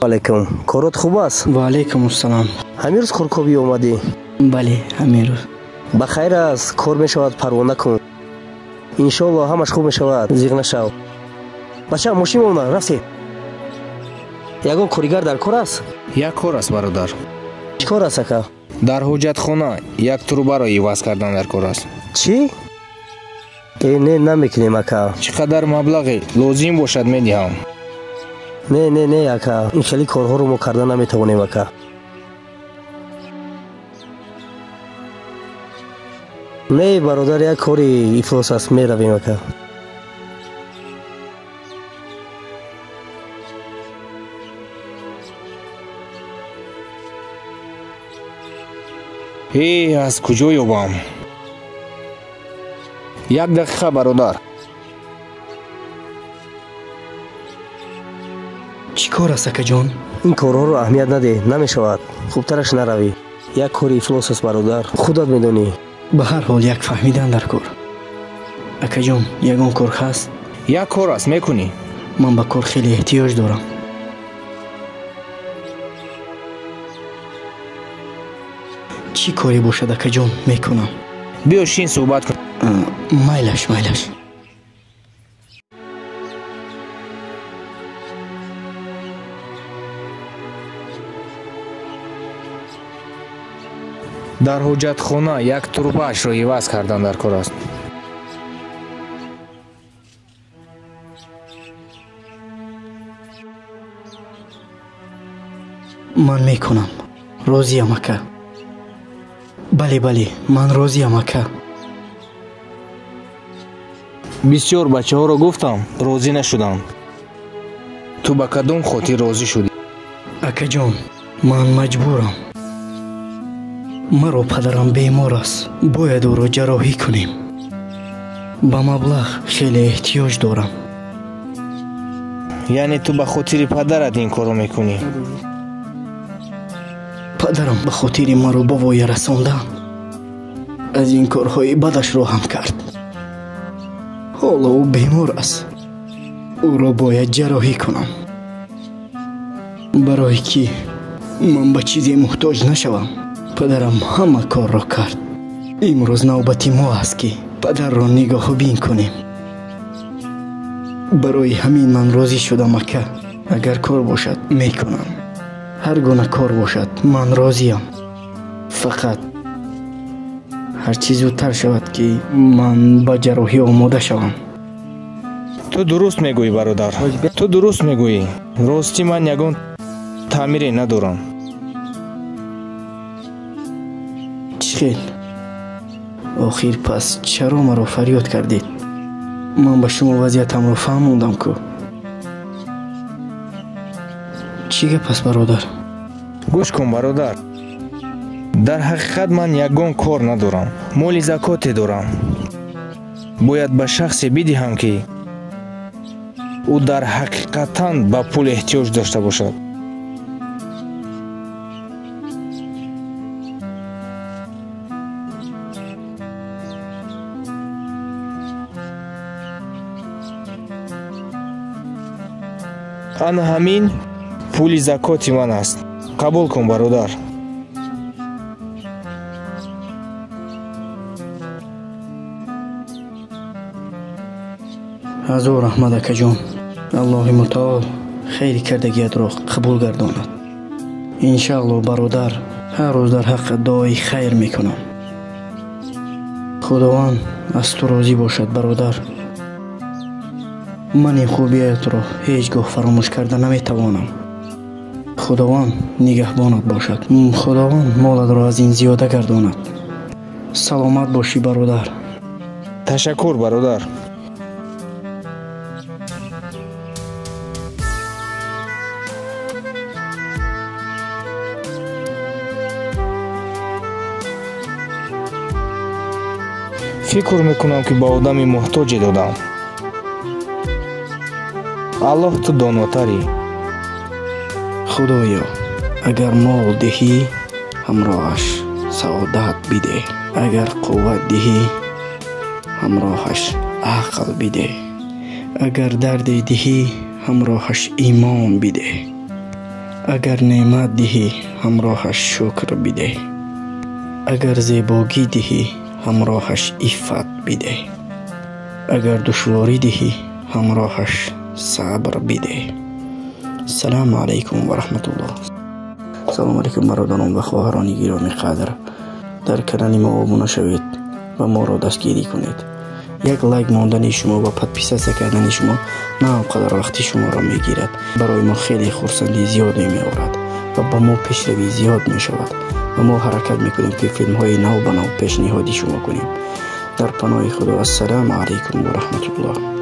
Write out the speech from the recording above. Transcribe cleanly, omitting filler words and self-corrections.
علیکم. کارات خوب است؟ و علیکم السلام. همین روز خورکوبی اومدی؟ بله همین روز. بخیر است. کار میشود پروانه کن. انشالله همش خوب میشود. زیغ نشو. بچه ماشین اومد رفتی؟ یگان کارگر در کار است؟ یک کار است برادر. چی کار است اکا؟ در حجت خانه یک تروبه را عوض کردن در کار است. چی؟ نه نمیکنیم اکا. چقدر مبلغی لازم باشد میدهم. نه اکا. این خیلی کارها رو ما کردن نمیتوانیم اکا. نه برادر یک کاری افلاس است میرویم اکا. از کجا یابم؟ یک دقیقه برادر. چی کار است اکا جان؟ این کارها رو اهمیت نده. نمیشود. خوبترش نروی. یک کاری افلاس است برادر. خودت میدونی. به هر حال یک فهمیدن در کار. اکا جان یگان کار هست؟ یک کار است میکنی؟ من به کار خیلی احتیاج دارم. چی کاری باشد اکا جان میکنم؟ بیا شین صحبت کن. میلش. در حجت خانه یک تروبه اش را عوض کردن در کار است. من میکنم. راضیم اکا. بله من راضیم اکا. بسیار بچه ها را گفتم راضی نشدم. تو به کدام خاطر راضی شدی؟ اکا جان من مجبورم. مرا پدرم بیمار است. باید او را جراحی کنیم. با مبلغ خیلی احتیاج دارم. یعنی تو به خاطر پدرت این کارو میکنی؟ پدرم به خاطر مرا به وای رساندن از این کارهای بدش را هم کرد. حالا او بیمار است. او را باید جراحی کنم برای که من به چیزی محتاج نشوم. پدرم همه کار را کرد. امروز نوبت ما است که پدر را نگاه بین کنیم. برای همین من راضی شدم اکا. اگر کار باشد میکنم. هر گونه کار باشد من راضیم. فقط هر چیز زودتر شود که من با جراحی آماده شوم. تو درست میگویی برادر. تو درست میگویی. راستی من یگان تعمیری ندارم. چخیل آخر پس چرا مرا فریاد کردید؟ من به شما وضعیتم را فهموندم که چی گپ است برادر؟ گوش کن برادر. در حقیقت من یگان کار ندارم. مال زکات دارم. باید به شخصی بدهم که او در حقیقتاً به پول احتیاج داشته باشد. آن همین پول زکات من است. قبول کن برادر. هزار رحمت اکا جان. الله متعال خیری کردگیت را قبول گرداند. انشاءالله برادر هر روز در حق دعای خیر میکنم. خداوند از تو راضی باشد برادر. من این خوبیت را هیچگاه فراموش کرده نمیتوانم. خداوند نگهبانت باشد. خداوند مالت را از این زیاده گرداند. سلامت باشی برادر. تشکر برادر. فکر میکنم که با آدمی محتاجی دادم. الله تو داناتری. خدایا اگر مال دهی همراهش سعادت بده. اگر قوت دهی همراهش عقل بده. اگر درد دهی همراهش ایمان بده. اگر نعمت دهی همراهش شکر بده، اگر زیبایی دهی همراهش عفت بده، اگر دشواری دهی همراهش صبر بده. سلام علیکم و رحمت الله. سلام علیکم برادران و خواهران گرامی قدر، در کانال ما ابونه شوید و ما را دستگیری کنید. یک لایک ماندن شما و پادپیسه کردن شما نه آنقدر وقتی شما را میگیرد، برای ما خیلی خرسندی زیادی می آورد و با ما پیشروی زیاد می شود و ما حرکت میکنیم که فیلم های نو به نو پیشنهادی شما کنیم. در پناه خدا. السلام علیکم و رحمت الله.